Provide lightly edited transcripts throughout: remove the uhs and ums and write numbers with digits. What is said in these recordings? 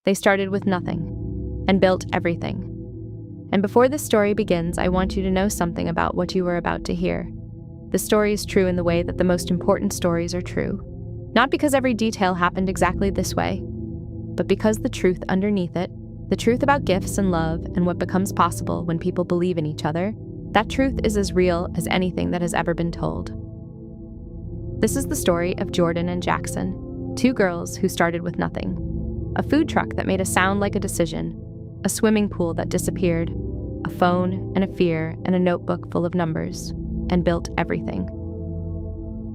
They started with nothing and built everything. And before this story begins, I want you to know something about what you are about to hear. The story is true in the way that the most important stories are true. Not because every detail happened exactly this way, but because the truth underneath it, the truth about gifts and love and what becomes possible when people believe in each other, that truth is as real as anything that has ever been told. This is the story of Jordan and Jaxyn, two girls who started with nothing. A food truck that made a sound like a decision, a swimming pool that disappeared, a phone and a fear and a notebook full of numbers, and built everything.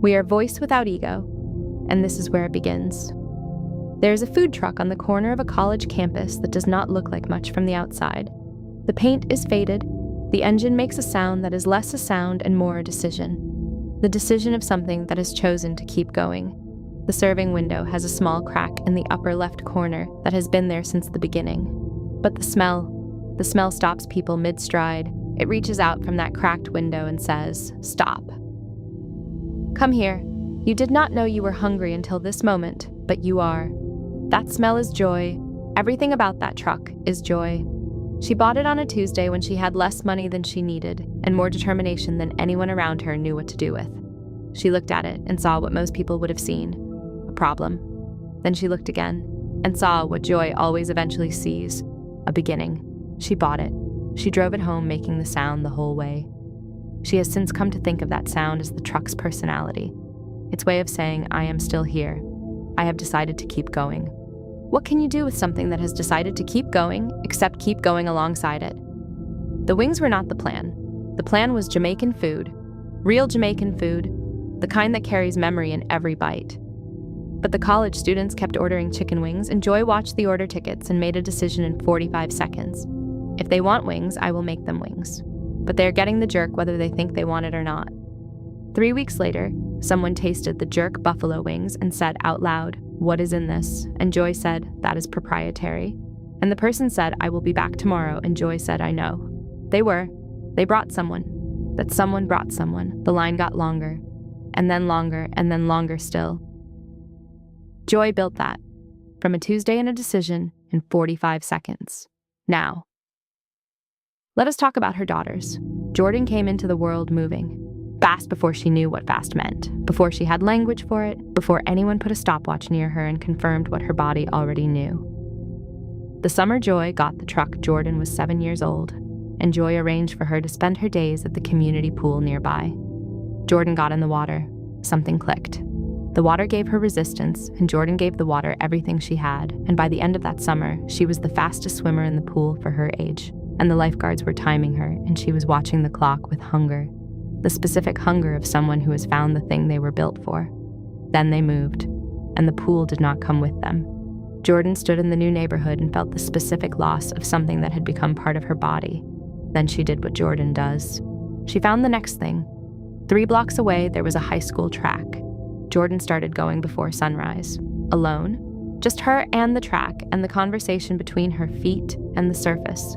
We are voice without ego, and this is where it begins. There is a food truck on the corner of a college campus that does not look like much from the outside. The paint is faded. The engine makes a sound that is less a sound and more a decision. The decision of something that has chosen to keep going. The serving window has a small crack in the upper left corner that has been there since the beginning. But the smell stops people mid-stride. It reaches out from that cracked window and says, "Stop. Come here. You did not know you were hungry until this moment, but you are. That smell is joy. Everything about that truck is joy." She bought it on a Tuesday when she had less money than she needed and more determination than anyone around her knew what to do with. She looked at it and saw what most people would have seen, a problem. Then she looked again and saw what joy always eventually sees, a beginning. She bought it. She drove it home, making the sound the whole way. She has since come to think of that sound as the truck's personality. Its way of saying, "I am still here. I have decided to keep going." What can you do with something that has decided to keep going, except keep going alongside it? The wings were not the plan. The plan was Jamaican food, real Jamaican food, the kind that carries memory in every bite. But the college students kept ordering chicken wings, and Joy watched the order tickets and made a decision in 45 seconds. If they want wings, I will make them wings. But they are getting the jerk whether they think they want it or not. 3 weeks later, someone tasted the jerk buffalo wings and said out loud, "What is in this?" And Joy said, "That is proprietary." And the person said, "I will be back tomorrow," and Joy said, "I know." They were. They brought someone. That someone brought someone. The line got longer, and then longer still. Joy built that, from a Tuesday and a decision, in 45 seconds. Now. Let us talk about her daughters. Jordan came into the world moving, fast before she knew what fast meant, before she had language for it, before anyone put a stopwatch near her and confirmed what her body already knew. The summer Joy got the truck, Jordan was 7 years old, and Joy arranged for her to spend her days at the community pool nearby. Jordan got in the water. Something clicked. The water gave her resistance, and Jordan gave the water everything she had, and by the end of that summer, she was the fastest swimmer in the pool for her age. And the lifeguards were timing her, and she was watching the clock with hunger. The specific hunger of someone who has found the thing they were built for. Then they moved, and the pool did not come with them. Jordan stood in the new neighborhood and felt the specific loss of something that had become part of her body. Then she did what Jordan does. She found the next thing. 3 blocks away, there was a high school track. Jordan started going before sunrise. Alone. Just her and the track, and the conversation between her feet and the surface.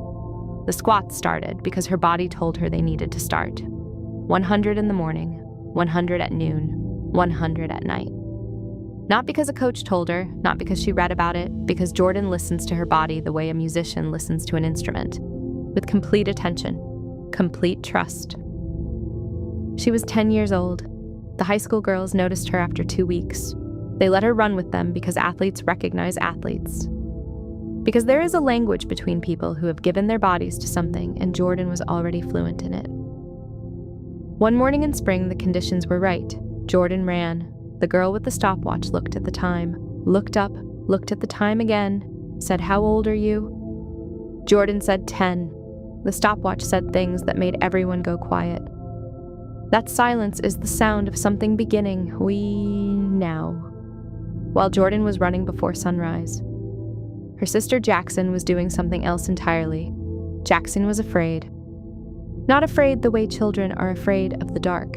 The squats started because her body told her they needed to start. 100 in the morning, 100 at noon, 100 at night. Not because a coach told her, not because she read about it, because Jordan listens to her body the way a musician listens to an instrument, with complete attention, complete trust. She was 10 years old. The high school girls noticed her after 2 weeks. They let her run with them because athletes recognize athletes. Because there is a language between people who have given their bodies to something, and Jordan was already fluent in it. One morning in spring, the conditions were right. Jordan ran. The girl with the stopwatch looked at the time, looked up, looked at the time again, said, "How old are you?" Jordan said 10. The stopwatch said things that made everyone go quiet. That silence is the sound of something beginning. Now. While Jordan was running before sunrise. Her sister Jaxyn was doing something else entirely. Jaxyn was afraid. Not afraid the way children are afraid of the dark.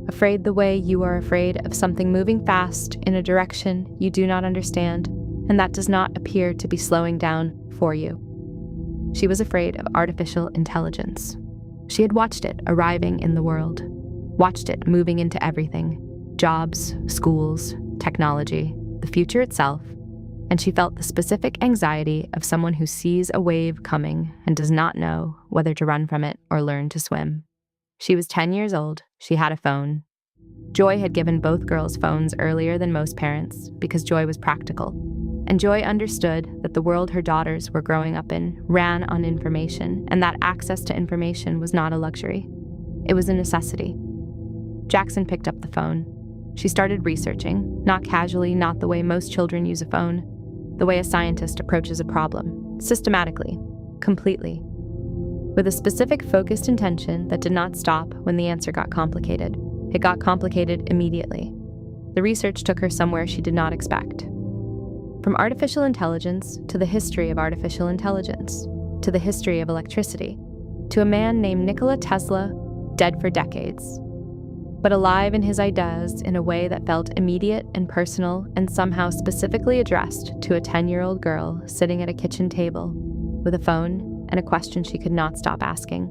Afraid the way you are afraid of something moving fast in a direction you do not understand, and that does not appear to be slowing down for you. She was afraid of artificial intelligence. She had watched it arriving in the world, watched it moving into everything, jobs, schools, technology, the future itself, and she felt the specific anxiety of someone who sees a wave coming and does not know whether to run from it or learn to swim. She was 10 years old. She had a phone. Joy had given both girls phones earlier than most parents because Joy was practical, and Joy understood that the world her daughters were growing up in ran on information, and that access to information was not a luxury. It was a necessity. Jaxyn picked up the phone. She started researching, not casually, not the way most children use a phone, the way a scientist approaches a problem, systematically, completely, with a specific focused intention that did not stop when the answer got complicated. It got complicated immediately. The research took her somewhere she did not expect. From artificial intelligence to the history of artificial intelligence, to the history of electricity, to a man named Nikola Tesla, dead for decades, but alive in his ideas in a way that felt immediate and personal and somehow specifically addressed to a 10-year-old girl sitting at a kitchen table with a phone and a question she could not stop asking.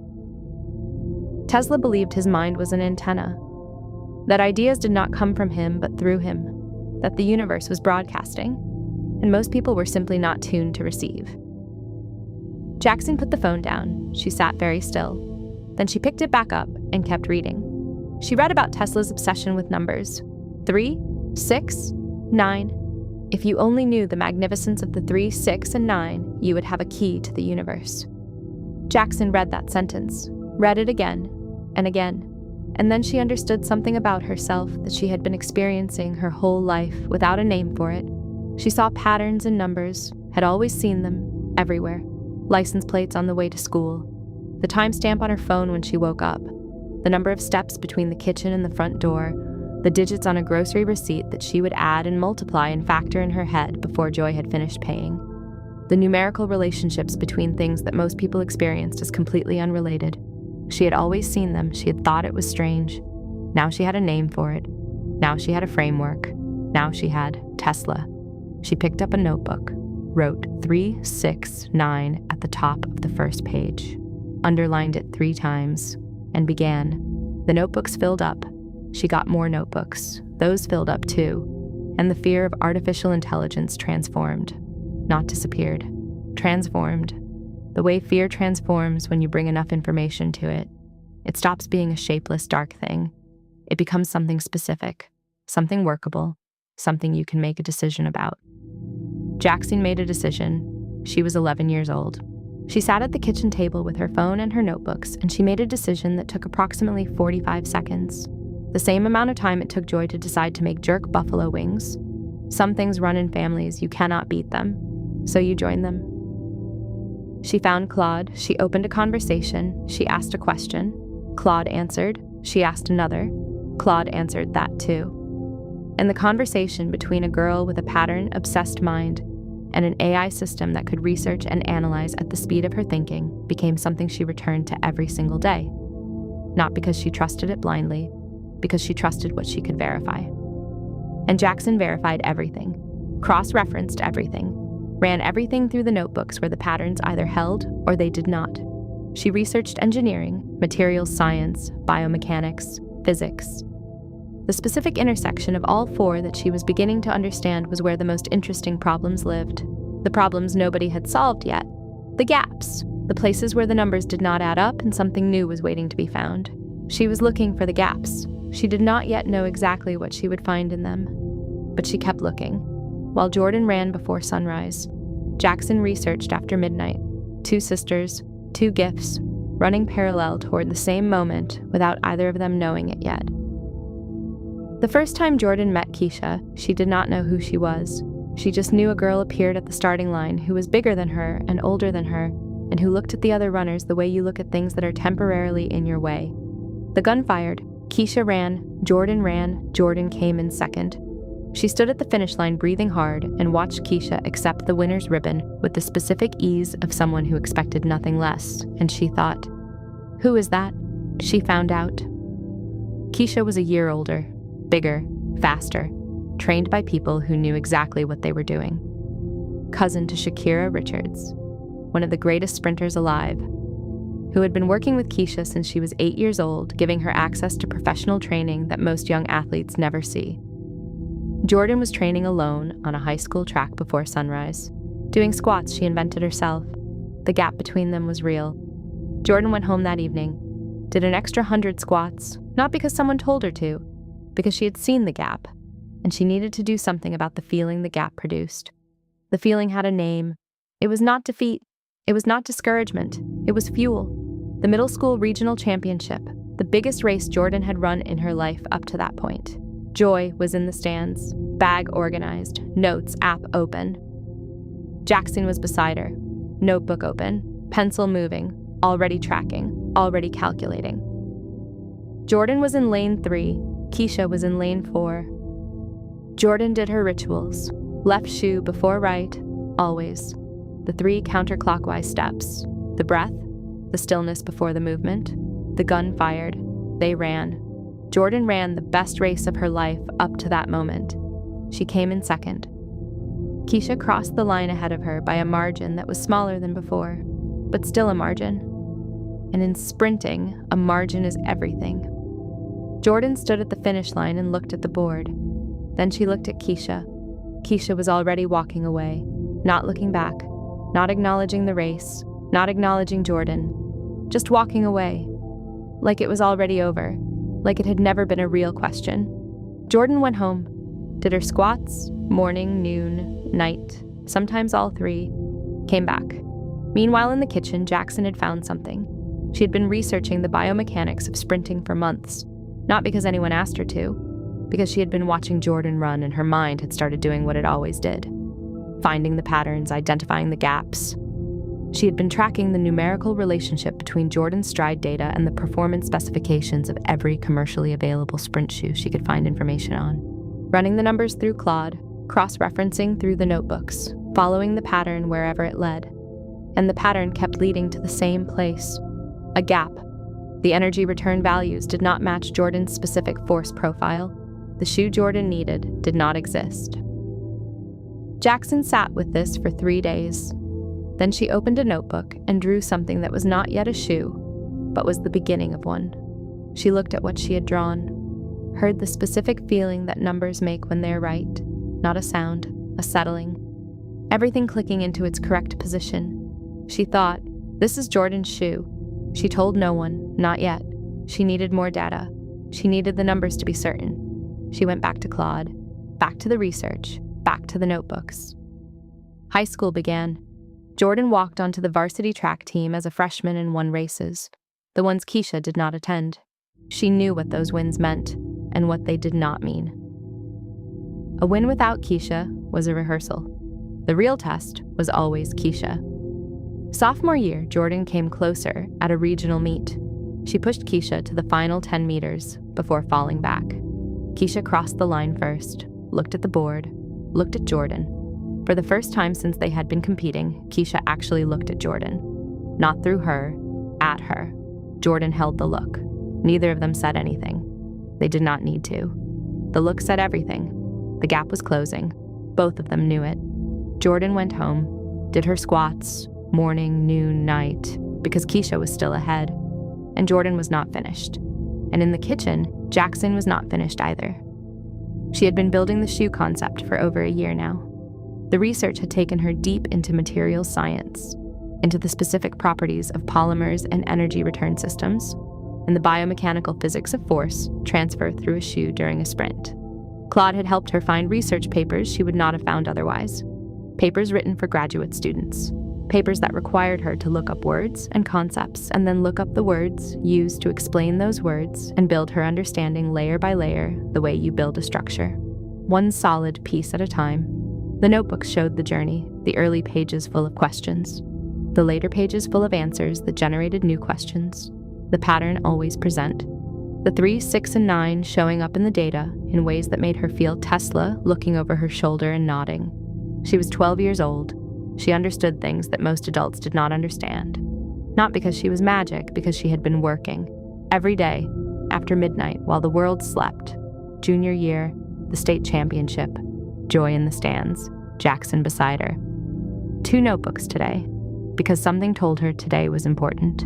Tesla believed his mind was an antenna, that ideas did not come from him but through him, that the universe was broadcasting, and most people were simply not tuned to receive. Jaxyn put the phone down. She sat very still. Then she picked it back up and kept reading. She read about Tesla's obsession with numbers. 3, 6, 9. If you only knew the magnificence of the 3, 6, and 9, you would have a key to the universe. Jaxyn read that sentence, read it again and again, and then she understood something about herself that she had been experiencing her whole life without a name for it. She saw patterns in numbers, had always seen them, everywhere. License plates on the way to school, the timestamp on her phone when she woke up, the number of steps between the kitchen and the front door, the digits on a grocery receipt that she would add and multiply and factor in her head before Joy had finished paying. The numerical relationships between things that most people experienced as completely unrelated. She had always seen them. She had thought it was strange. Now she had a name for it. Now she had a framework. Now she had Tesla. She picked up a notebook, wrote 3, 6, 9 at the top of the first page, underlined it 3 times, and began. The notebooks filled up. She got more notebooks. Those filled up too. And the fear of artificial intelligence transformed. Not disappeared. Transformed. The way fear transforms when you bring enough information to it. It stops being a shapeless, dark thing. It becomes something specific, something workable, something you can make a decision about. Jaxyn made a decision. She was 11 years old. She sat at the kitchen table with her phone and her notebooks, and she made a decision that took approximately 45 seconds. The same amount of time it took Joy to decide to make jerk buffalo wings. Some things run in families, you cannot beat them, so you join them. She found Claude. She opened a conversation. She asked a question. Claude answered. She asked another. Claude answered that too. And the conversation between a girl with a pattern-obsessed mind and an AI system that could research and analyze at the speed of her thinking became something she returned to every single day. Not because she trusted it blindly, because she trusted what she could verify. And Jaxyn verified everything, cross-referenced everything, ran everything through the notebooks where the patterns either held or they did not. She researched engineering, materials science, biomechanics, physics. The specific intersection of all 4 that she was beginning to understand was where the most interesting problems lived. The problems nobody had solved yet. The gaps. The places where the numbers did not add up and something new was waiting to be found. She was looking for the gaps. She did not yet know exactly what she would find in them. But she kept looking. While Jordan ran before sunrise, Jaxyn researched after midnight. 2 sisters, 2 gifts, running parallel toward the same moment without either of them knowing it yet. The first time Jordan met Keisha, she did not know who she was. She just knew a girl appeared at the starting line who was bigger than her and older than her, and who looked at the other runners the way you look at things that are temporarily in your way. The gun fired. Keisha ran, Jordan came in second. She stood at the finish line breathing hard and watched Keisha accept the winner's ribbon with the specific ease of someone who expected nothing less, and she thought, "Who is that?" She found out. Keisha was a year older, bigger, faster, trained by people who knew exactly what they were doing. Cousin to Shakira Richards, one of the greatest sprinters alive, who had been working with Keisha since she was 8 years old, giving her access to professional training that most young athletes never see. Jordan was training alone on a high school track before sunrise, doing squats she invented herself. The gap between them was real. Jordan went home that evening, did an extra 100 squats, not because someone told her to, because she had seen the gap, and she needed to do something about the feeling the gap produced. The feeling had a name. It was not defeat. It was not discouragement. It was fuel. The middle school regional championship, the biggest race Jordan had run in her life up to that point. Joy was in the stands, bag organized, notes app open. Jaxyn was beside her, notebook open, pencil moving, already tracking, already calculating. Jordan was in lane 3, Keisha was in lane 4. Jordan did her rituals, left shoe before right, always. The 3 counterclockwise steps, the breath, the stillness before the movement, the gun fired, they ran. Jordan ran the best race of her life up to that moment. She came in second. Keisha crossed the line ahead of her by a margin that was smaller than before, but still a margin. And in sprinting, a margin is everything. Jordan stood at the finish line and looked at the board. Then she looked at Keisha. Keisha was already walking away, not looking back, not acknowledging the race, not acknowledging Jordan, just walking away, like it was already over, like it had never been a real question. Jordan went home, did her squats, morning, noon, night, sometimes all 3, came back. Meanwhile, in the kitchen, Jaxyn had found something. She had been researching the biomechanics of sprinting for months, not because anyone asked her to, because she had been watching Jordan run and her mind had started doing what it always did, finding the patterns, identifying the gaps. She had been tracking the numerical relationship between Jordan's stride data and the performance specifications of every commercially available sprint shoe she could find information on, running the numbers through Claude, cross-referencing through the notebooks, following the pattern wherever it led. And the pattern kept leading to the same place, a gap. The energy return values did not match Jordan's specific force profile. The shoe Jordan needed did not exist. Jaxyn sat with this for 3 days. Then she opened a notebook and drew something that was not yet a shoe, but was the beginning of one. She looked at what she had drawn, heard the specific feeling that numbers make when they're right, not a sound, a settling, everything clicking into its correct position. She thought, this is Jordan's shoe. She told no one, not yet. She needed more data. She needed the numbers to be certain. She went back to Claude, back to the research, back to the notebooks. High school began. Jordan walked onto the varsity track team as a freshman and won races, the ones Keisha did not attend. She knew what those wins meant and what they did not mean. A win without Keisha was a rehearsal. The real test was always Keisha. Sophomore year, Jordan came closer at a regional meet. She pushed Keisha to the final 10 meters before falling back. Keisha crossed the line first, looked at the board, looked at Jordan. For the first time since they had been competing, Keisha actually looked at Jordan. Not through her, at her. Jordan held the look. Neither of them said anything. They did not need to. The look said everything. The gap was closing. Both of them knew it. Jordan went home, did her squats, morning, noon, night, because Keisha was still ahead, and Jordan was not finished. And in the kitchen, Jaxyn was not finished either. She had been building the shoe concept for over a year now. The research had taken her deep into materials science, into the specific properties of polymers and energy return systems, and the biomechanical physics of force transfer through a shoe during a sprint. Claude had helped her find research papers she would not have found otherwise. Papers written for graduate students. Papers that required her to look up words and concepts and then look up the words used to explain those words and build her understanding layer by layer the way you build a structure. One solid piece at a time. The notebooks showed the journey, the early pages full of questions, the later pages full of answers that generated new questions, the pattern always present, the 3, 6, and 9 showing up in the data in ways that made her feel Tesla looking over her shoulder and nodding. She was 12 years old. She understood things that most adults did not understand. Not because she was magic, because she had been working. Every day, after midnight, while the world slept. Junior year, the state championship, joy in the stands, Jaxyn beside her. 2 notebooks today, because something told her today was important.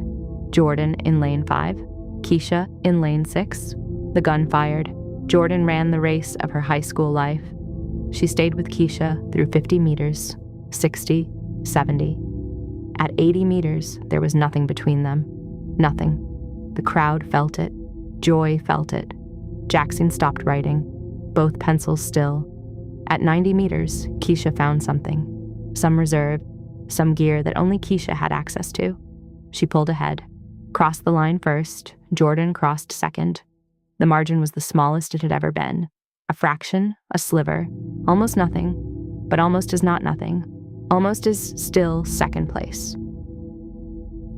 Jordan in lane 5, Keisha in lane 6. The gun fired. Jordan ran the race of her high school life. She stayed with Keisha through 50 meters, 60, 70. At 80 meters, there was nothing between them. Nothing. The crowd felt it. Joy felt it. Jaxyn stopped writing, both pencils still. At 90 meters, Keisha found something. Some reserve, some gear that only Keisha had access to. She pulled ahead, crossed the line first, Jordan crossed second. The margin was the smallest it had ever been. A fraction, a sliver, almost nothing, but almost is not nothing. Almost is still second place.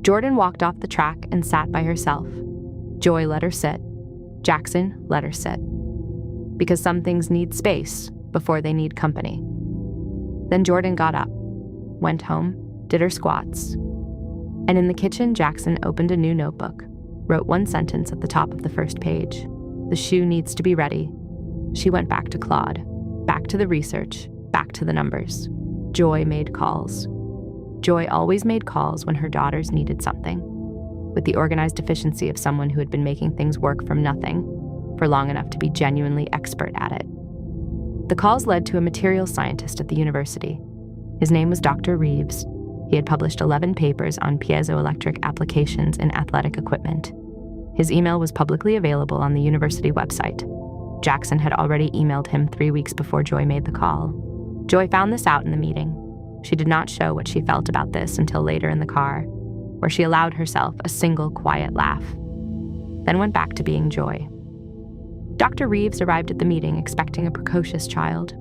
Jordan walked off the track and sat by herself. Joy let her sit. Jaxyn let her sit. Because some things need space before they need company. Then Jordan got up, went home, did her squats. And in the kitchen, Jaxyn opened a new notebook, wrote one sentence at the top of the first page. The shoe needs to be ready. She went back to Claude, back to the research, back to the numbers. Joy made calls. Joy always made calls when her daughters needed something, with the organized efficiency of someone who had been making things work from nothing for long enough to be genuinely expert at it. The calls led to a materials scientist at the university. His name was Dr. Reeves. He had published 11 papers on piezoelectric applications in athletic equipment. His email was publicly available on the university website. Jaxyn had already emailed him 3 weeks before Joy made the call. Joy found this out in the meeting. She did not show what she felt about this until later in the car, where she allowed herself a single quiet laugh, then went back to being Joy. Dr. Reeves arrived at the meeting expecting a precocious child.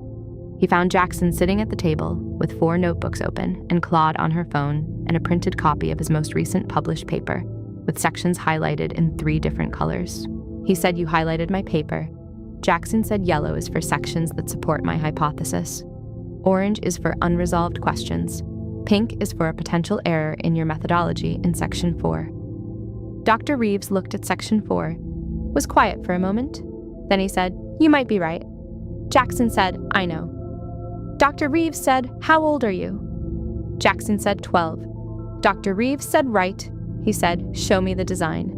He found Jaxyn sitting at the table with 4 notebooks open and Claude on her phone and a printed copy of his most recent published paper, with sections highlighted in 3 different colors. He said, "You highlighted my paper." Jaxyn said yellow is for sections that support my hypothesis. Orange is for unresolved questions. Pink is for a potential error in your methodology in section 4. Dr. Reeves looked at section 4, was quiet for a moment. Then he said, "You might be right." Jaxyn said, "I know." Dr. Reeves said, "How old are you?" Jaxyn said, 12. Dr. Reeves said, "Right." He said, "Show me the design."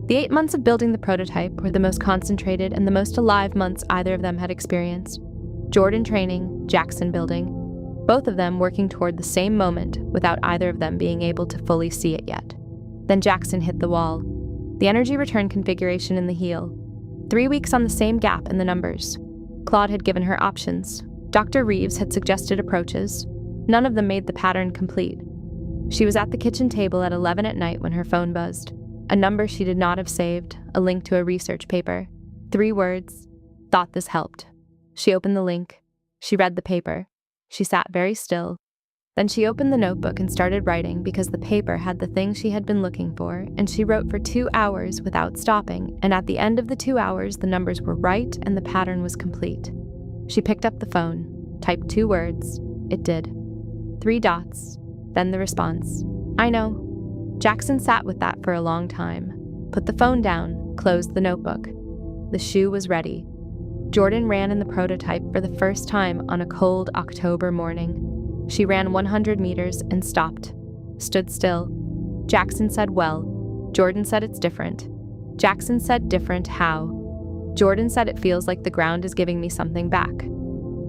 The 8 months of building the prototype were the most concentrated and the most alive months either of them had experienced. Jordan training, Jaxyn building, both of them working toward the same moment without either of them being able to fully see it yet. Then Jaxyn hit the wall. The energy return configuration in the heel. 3 weeks on the same gap in the numbers. Claude had given her options. Dr. Reeves had suggested approaches. None of them made the pattern complete. She was at the kitchen table at 11 at night when her phone buzzed. A number she did not have saved, a link to a research paper. 3 words. Thought this helped. She opened the link. She read the paper. She sat very still. Then she opened the notebook and started writing because the paper had the thing she had been looking for, and she wrote for 2 hours without stopping, and at the end of the 2 hours the numbers were right and the pattern was complete. She picked up the phone, typed 2 words. It did. 3 dots. Then the response. "I know." Jaxyn sat with that for a long time, put the phone down, closed the notebook. The shoe was ready. Jordan ran in the prototype for the first time on a cold October morning. She ran 100 meters and stopped, stood still. Jaxyn said, "Well." Jordan said, "It's different." Jaxyn said, "Different how?" Jordan said, "It feels like the ground is giving me something back."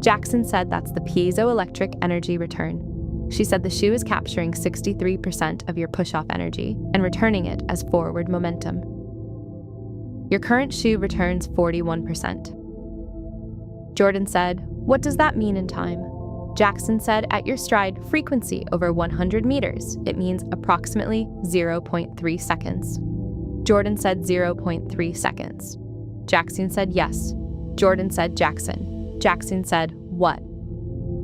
Jaxyn said, "That's the piezoelectric energy return." She said the shoe is capturing 63% of your push-off energy and returning it as forward momentum. Your current shoe returns 41%. Jordan said, "What does that mean in time?" Jaxyn said, "At your stride frequency over 100 meters, it means approximately 0.3 seconds. Jordan said 0.3 seconds. Jaxyn said, "Yes." Jordan said, "Jaxyn." Jaxyn said, "What?"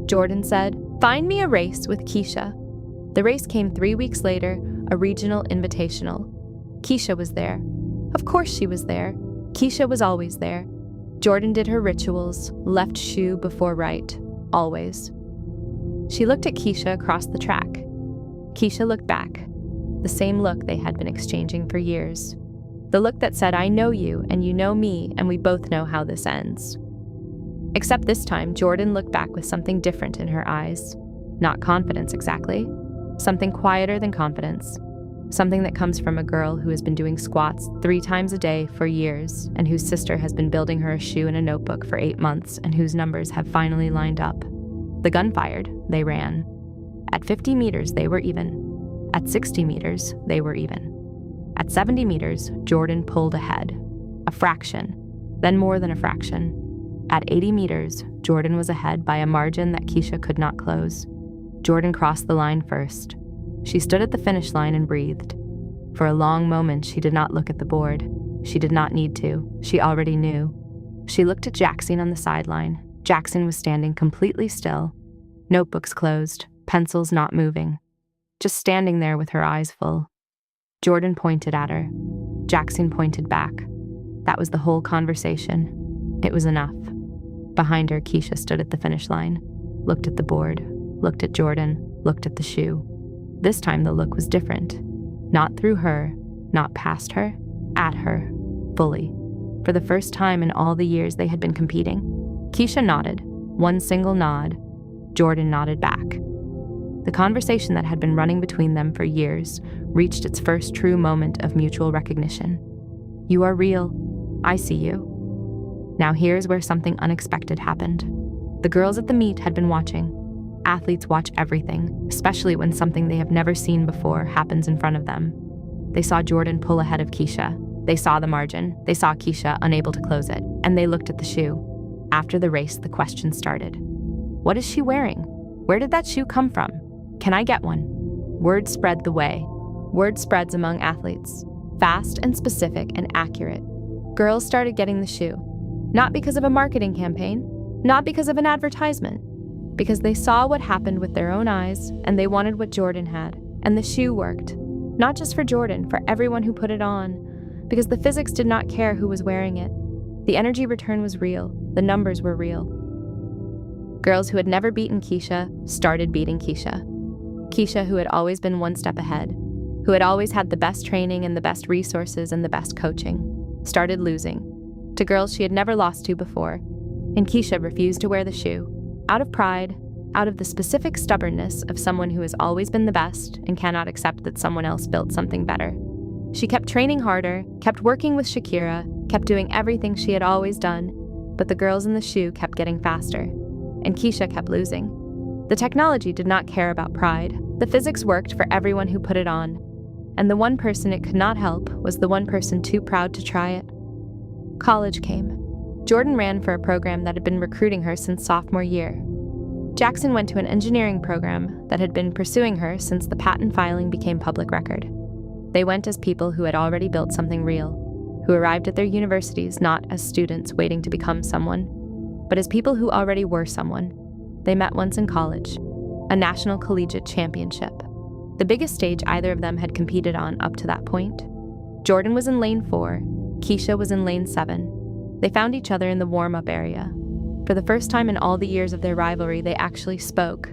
Jordan said, "Find me a race with Keisha." The race came 3 weeks later, a regional invitational. Keisha was there. Of course she was there. Keisha was always there. Jordan did her rituals, left shoe before right, always. She looked at Keisha across the track. Keisha looked back, the same look they had been exchanging for years. The look that said, "I know you, and you know me, and we both know how this ends." Except this time, Jordan looked back with something different in her eyes. Not confidence exactly. Something quieter than confidence. Something that comes from a girl who has been doing squats 3 times a day for years, and whose sister has been building her a shoe and a notebook for 8 months, and whose numbers have finally lined up. The gun fired, they ran. At 50 meters, they were even. At 60 meters, they were even. At 70 meters, Jordan pulled ahead. A fraction, then more than a fraction. At 80 meters, Jordan was ahead by a margin that Keisha could not close. Jordan crossed the line first. She stood at the finish line and breathed. For a long moment, she did not look at the board. She did not need to. She already knew. She looked at Jaxyn on the sideline. Jaxyn was standing completely still. Notebooks closed, pencils not moving. Just standing there with her eyes full. Jordan pointed at her. Jaxyn pointed back. That was the whole conversation. It was enough. Behind her, Keisha stood at the finish line, looked at the board, looked at Jordan, looked at the shoe. This time the look was different. Not through her, not past her, at her, fully. For the first time in all the years they had been competing. Keisha nodded, one single nod. Jordan nodded back. The conversation that had been running between them for years reached its first true moment of mutual recognition. You are real. I see you. Now here's where something unexpected happened. The girls at the meet had been watching. Athletes watch everything, especially when something they have never seen before happens in front of them. They saw Jordan pull ahead of Keisha. They saw the margin. They saw Keisha unable to close it. And they looked at the shoe. After the race, the question started. What is she wearing? Where did that shoe come from? Can I get one? Word spread the way. Word spreads among athletes. Fast and specific and accurate. Girls started getting the shoe. Not because of a marketing campaign, not because of an advertisement, because they saw what happened with their own eyes and they wanted what Jordan had. And the shoe worked. Not just for Jordan, for everyone who put it on, because the physics did not care who was wearing it. The energy return was real. The numbers were real. Girls who had never beaten Keisha started beating Keisha. Keisha, who had always been one step ahead, who had always had the best training and the best resources and the best coaching, started losing to girls she had never lost to before. And Keisha refused to wear the shoe, out of pride, out of the specific stubbornness of someone who has always been the best and cannot accept that someone else built something better. She kept training harder, kept working with Shakira, kept doing everything she had always done, but the girls in the shoe kept getting faster, and Keisha kept losing. The technology did not care about pride. The physics worked for everyone who put it on, and the one person it could not help was the one person too proud to try it. College came. Jordan ran for a program that had been recruiting her since sophomore year. Jaxyn went to an engineering program that had been pursuing her since the patent filing became public record. They went as people who had already built something real, who arrived at their universities not as students waiting to become someone, but as people who already were someone. They met once in college, a national collegiate championship, the biggest stage either of them had competed on up to that point. Jordan was in lane 4, Keisha was in lane 7. They found each other in the warm-up area. For the first time in all the years of their rivalry, they actually spoke.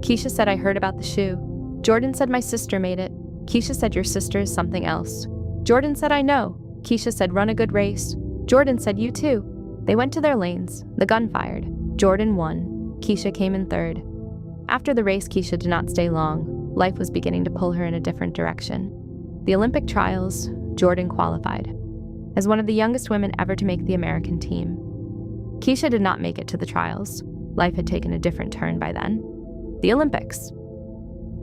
Keisha said, I heard about the shoe. Jordan said, my sister made it. Keisha said, your sister is something else. Jordan said, I know. Keisha said, run a good race. Jordan said, you too. They went to their lanes. The gun fired. Jordan won. Keisha came in third. After the race, Keisha did not stay long. Life was beginning to pull her in a different direction. The Olympic trials, Jordan qualified. As one of the youngest women ever to make the American team. Keisha did not make it to the trials. Life had taken a different turn by then. The Olympics.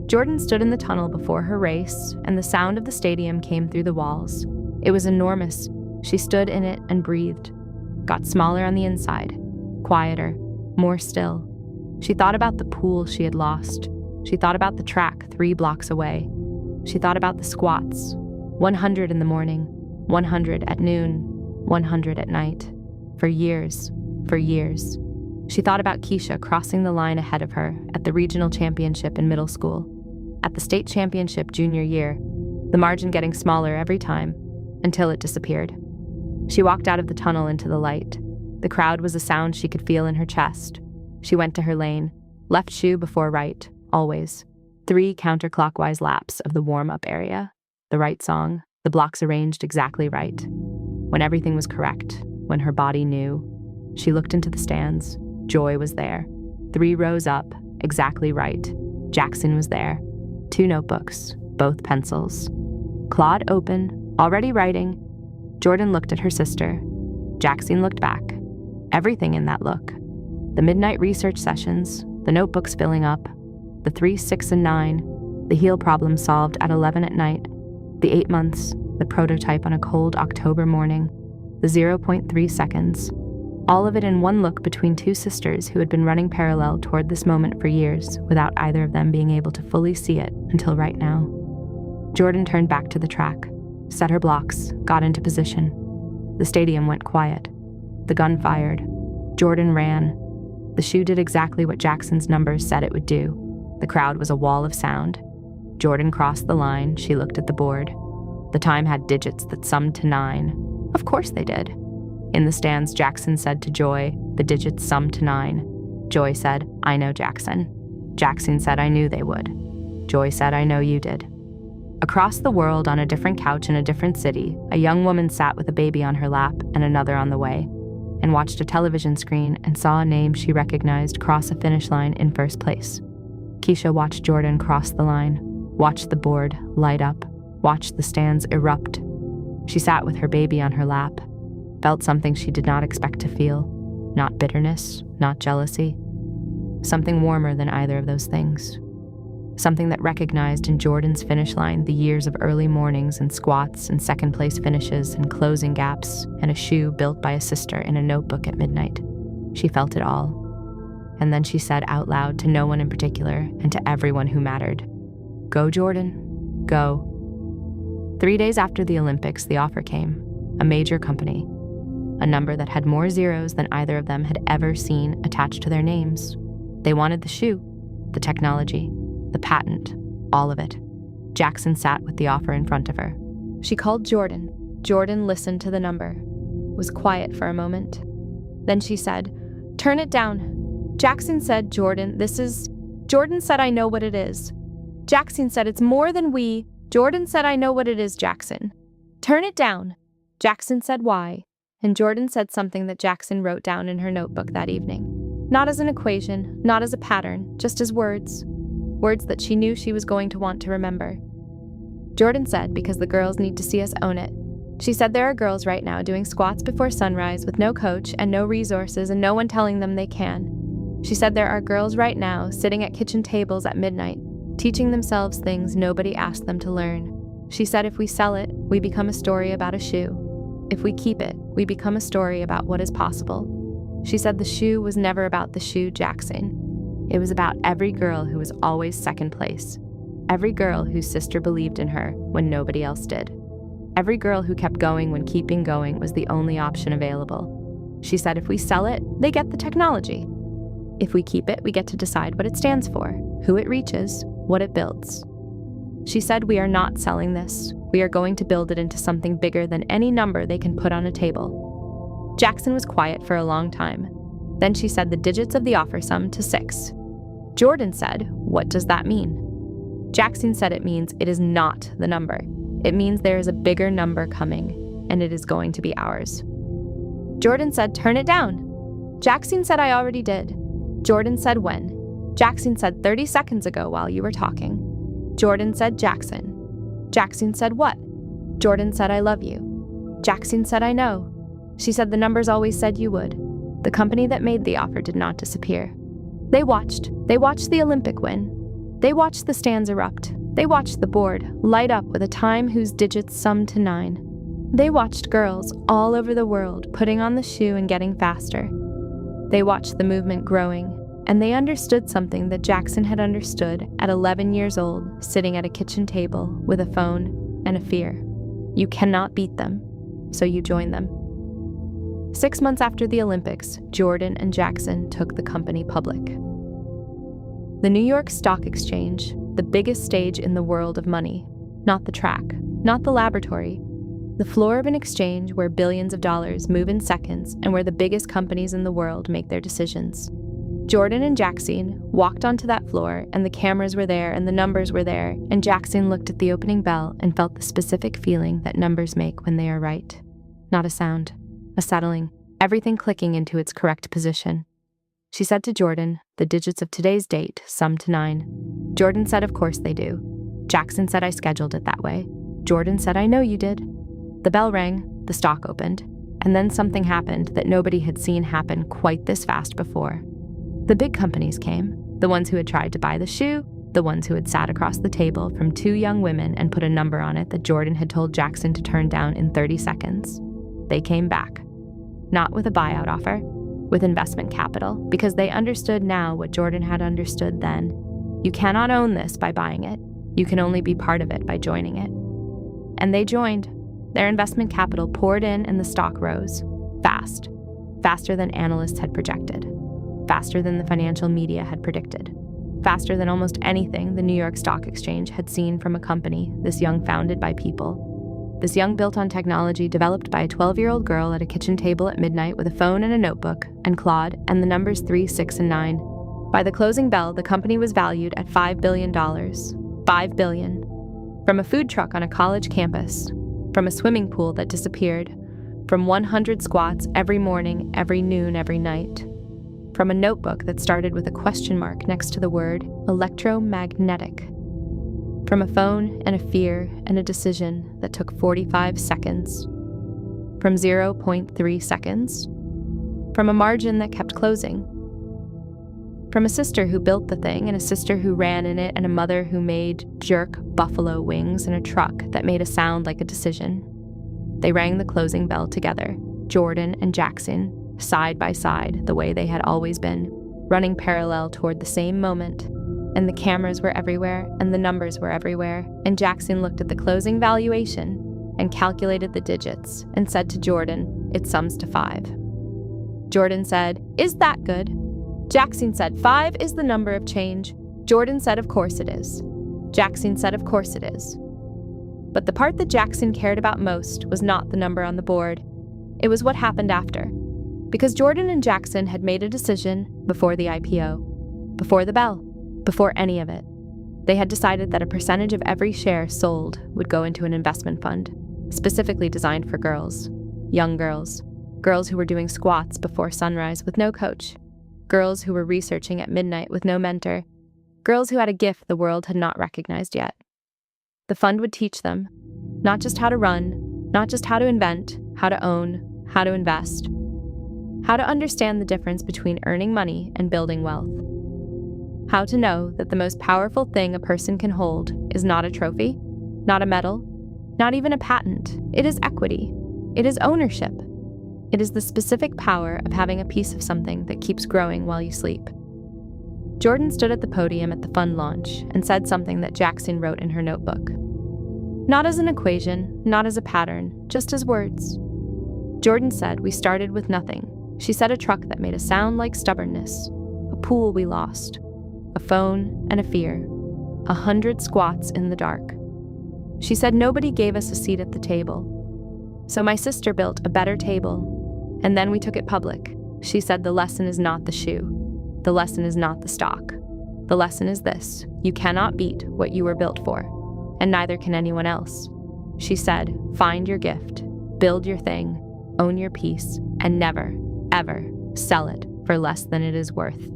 Jordan stood in the tunnel before her race, and the sound of the stadium came through the walls. It was enormous. She stood in it and breathed. Got smaller on the inside. Quieter. More still. She thought about the pool she had lost. She thought about the track 3 blocks away. She thought about the squats. 100 in the morning. 100 at noon. 100 at night. For years. For years. She thought about Keisha crossing the line ahead of her at the regional championship in middle school, at the state championship junior year, the margin getting smaller every time, until it disappeared. She walked out of the tunnel into the light. The crowd was a sound she could feel in her chest. She went to her lane, left shoe before right, always. 3 counterclockwise laps of the warm-up area, the right song, the blocks arranged exactly right. When everything was correct, when her body knew, she looked into the stands. Joy was there. 3 rows up, exactly right. Jaxyn was there. 2 notebooks. both pencils. Claude open, already writing. Jordan looked at her sister. Jaxyn looked back. Everything in that look. The midnight research sessions, the notebooks filling up, the 3, 6, and 9, the heel problem solved at 11 at night, the 8 months, the prototype on a cold October morning, the 0.3 seconds. All of it in one look between two sisters who had been running parallel toward this moment for years without either of them being able to fully see it until right now. Jordan turned back to the track, set her blocks, got into position. The stadium went quiet. The gun fired. Jordan ran. The shoe did exactly what Jaxyn's numbers said it would do. The crowd was a wall of sound. Jordan crossed the line. She looked at the board. The time had digits that summed to 9. Of course they did. In the stands, Jaxyn said to Joy, the digits summed to 9. Joy said, I know Jaxyn. Jaxyn said, I knew they would. Joy said, I know you did. Across the world, on a different couch in a different city, a young woman sat with a baby on her lap and another on the way, and watched a television screen and saw a name she recognized cross a finish line in first place. Keisha watched Jordan cross the line, watched the board light up, watched the stands erupt. She sat with her baby on her lap, felt something she did not expect to feel, not bitterness, not jealousy, something warmer than either of those things. Something that recognized in Jordan's finish line the years of early mornings and squats and second-place finishes and closing gaps and a shoe built by a sister in a notebook at midnight. She felt it all. And then she said out loud to no one in particular and to everyone who mattered, Go, Jordan, go. 3 days after the Olympics, the offer came, a major company, a number that had more zeros than either of them had ever seen attached to their names. They wanted the shoe, the technology, the patent, all of it. Jaxyn sat with the offer in front of her. She called Jordan. Jordan listened to the number, was quiet for a moment. Then she said, Turn it down. Jaxyn said, Jordan said, I know what it is. Jaxyn said, it's more than we. Jordan said, I know what it is, Jaxyn. Turn it down. Jaxyn said, why? And Jordan said something that Jaxyn wrote down in her notebook that evening. Not as an equation, not as a pattern, just as words. Words that she knew she was going to want to remember. Jordan said, because the girls need to see us own it. She said there are girls right now doing squats before sunrise with no coach and no resources and no one telling them they can. She said there are girls right now sitting at kitchen tables at midnight, teaching themselves things nobody asked them to learn. She said if we sell it, we become a story about a shoe. If we keep it, we become a story about what is possible. She said the shoe was never about the shoe, Jaxyn. It was about every girl who was always second place. Every girl whose sister believed in her when nobody else did. Every girl who kept going when keeping going was the only option available. She said if we sell it, they get the technology. If we keep it, we get to decide what it stands for, who it reaches, what it builds. She said we are not selling this. We are going to build it into something bigger than any number they can put on a table. Jaxyn was quiet for a long time. Then she said the digits of the offer summed to 6. Jordan said, what does that mean? Jaxyn said it means it is not the number. It means there is a bigger number coming, and it is going to be ours. Jordan said, turn it down. Jaxyn said I already did. Jordan said when? Jaxyn said 30 seconds ago while you were talking. Jordan said Jaxyn. Jaxyn said what? Jordan said I love you. Jaxyn said I know. She said the numbers always said you would. The company that made the offer did not disappear. They watched the Olympic win. They watched the stands erupt. They watched the board light up with a time whose digits summed to 9. They watched girls all over the world putting on the shoe and getting faster. They watched the movement growing, and they understood something that Jaxyn had understood at 11 years old, sitting at a kitchen table with a phone and a fear. You cannot beat them, so you join them. 6 months after the Olympics, Jordan and Jaxyn took the company public. The New York Stock Exchange, the biggest stage in the world of money, not the track, not the laboratory, the floor of an exchange where billions of dollars move in seconds and where the biggest companies in the world make their decisions. Jordan and Jaxyn walked onto that floor, and the cameras were there and the numbers were there, and Jaxyn looked at the opening bell and felt the specific feeling that numbers make when they are right. Not a sound, a settling, everything clicking into its correct position. She said to Jordan, the digits of today's date sum to 9. Jordan said, of course they do. Jaxyn said I scheduled it that way. Jordan said I know you did. The bell rang, the stock opened, and then something happened that nobody had seen happen quite this fast before. The big companies came, the ones who had tried to buy the shoe, the ones who had sat across the table from two young women and put a number on it that Jordan had told Jaxyn to turn down in 30 seconds. They came back. Not with a buyout offer, with investment capital, because they understood now what Jordan had understood then. You cannot own this by buying it. You can only be part of it by joining it. And they joined. Their investment capital poured in and the stock rose. Fast. Faster than analysts had projected. Faster than the financial media had predicted. Faster than almost anything the New York Stock Exchange had seen from a company this young founded by people. This young built on technology developed by a 12-year-old girl at a kitchen table at midnight with a phone and a notebook, and Claude, and the numbers 3, 6, and 9. By the closing bell, the company was valued at $5 billion. $5 billion. From a food truck on a college campus, from a swimming pool that disappeared, from 100 squats every morning, every noon, every night, from a notebook that started with a question mark next to the word electromagnetic, from a phone and a fear and a decision that took 45 seconds, from 0.3 seconds, from a margin that kept closing, from a sister who built the thing and a sister who ran in it and a mother who made jerk buffalo wings in a truck that made a sound like a decision. They rang the closing bell together, Jordan and Jaxyn, side by side the way they had always been, running parallel toward the same moment. And the cameras were everywhere, and the numbers were everywhere, and Jaxyn looked at the closing valuation and calculated the digits and said to Jordan, "It sums to 5. Jordan said, "Is that good?" Jaxyn said, "5 is the number of change." Jordan said, "Of course it is." Jaxyn said, "Of course it is." But the part that Jaxyn cared about most was not the number on the board. It was what happened after. Because Jordan and Jaxyn had made a decision before the IPO, before the bell, before any of it. They had decided that a percentage of every share sold would go into an investment fund, specifically designed for girls, young girls, girls who were doing squats before sunrise with no coach, girls who were researching at midnight with no mentor, girls who had a gift the world had not recognized yet. The fund would teach them, not just how to run, not just how to invent, how to own, how to invest, how to understand the difference between earning money and building wealth. How to know that the most powerful thing a person can hold is not a trophy, not a medal, not even a patent. It is equity. It is ownership. It is the specific power of having a piece of something that keeps growing while you sleep. Jordan stood at the podium at the fund launch and said something that Jaxyn wrote in her notebook. Not as an equation, not as a pattern, just as words. Jordan said we started with nothing. She said a truck that made a sound like stubbornness, a pool we lost, a phone and a fear, 100 squats in the dark. She said nobody gave us a seat at the table. So my sister built a better table, and then we took it public. She said the lesson is not the shoe. The lesson is not the stock. The lesson is this: you cannot beat what you were built for, and neither can anyone else. She said, find your gift, build your thing, own your piece, and never, ever sell it for less than it is worth.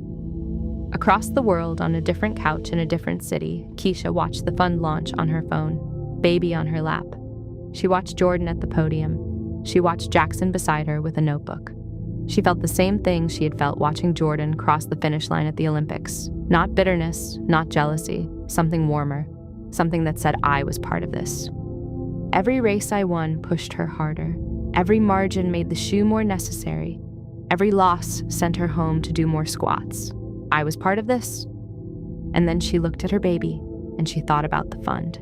Across the world, on a different couch in a different city, Keisha watched the fund launch on her phone, baby on her lap. She watched Jordan at the podium. She watched Jaxyn beside her with a notebook. She felt the same thing she had felt watching Jordan cross the finish line at the Olympics. Not bitterness, not jealousy, something warmer, something that said I was part of this. Every race I won pushed her harder. Every margin made the shoe more necessary. Every loss sent her home to do more squats. I was part of this. And then she looked at her baby, and she thought about the fund.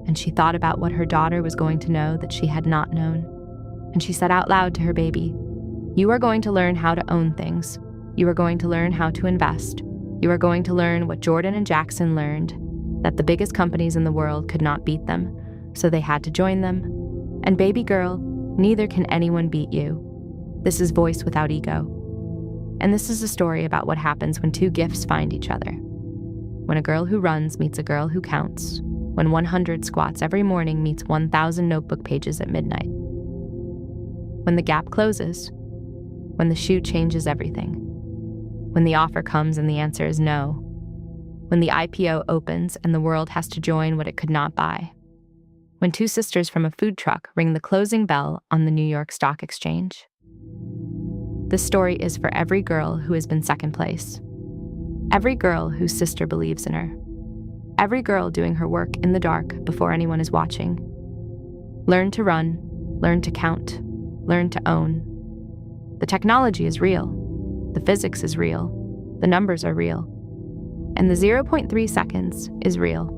And she thought about what her daughter was going to know that she had not known. And she said out loud to her baby, you are going to learn how to own things. You are going to learn how to invest. You are going to learn what Jordan and Jaxyn learned, that the biggest companies in the world could not beat them, so they had to join them. And baby girl, neither can anyone beat you. This is voice without ego. And this is a story about what happens when two gifts find each other. When a girl who runs meets a girl who counts. When 100 squats every morning meets 1,000 notebook pages at midnight. When the gap closes. When the shoe changes everything. When the offer comes and the answer is no. when the IPO opens and the world has to join what it could not buy. When two sisters from a food truck ring the closing bell on the New York Stock Exchange. This story is for every girl who has been second place. Every girl whose sister believes in her. Every girl doing her work in the dark before anyone is watching. Learn to run, learn to count, learn to own. The technology is real. The physics is real. The numbers are real. And the 0.3 seconds is real.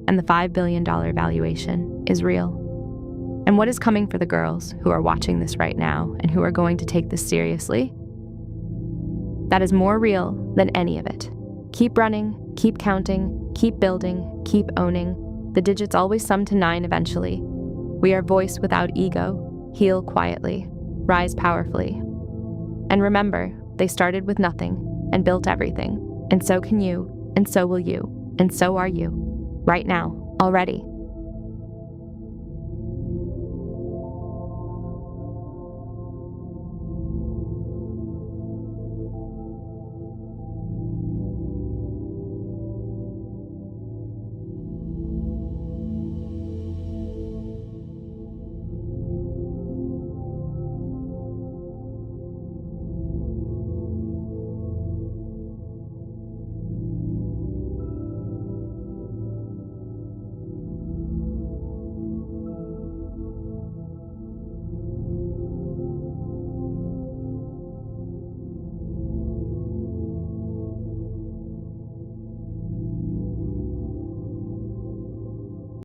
And the $5 billion valuation is real. And what is coming for the girls who are watching this right now and who are going to take this seriously? That is more real than any of it. Keep running, keep counting, keep building, keep owning. The digits always sum to 9 eventually. We are voice without ego. Heal quietly. Rise powerfully. And remember, they started with nothing and built everything. And so can you, and so will you, and so are you. Right now, already.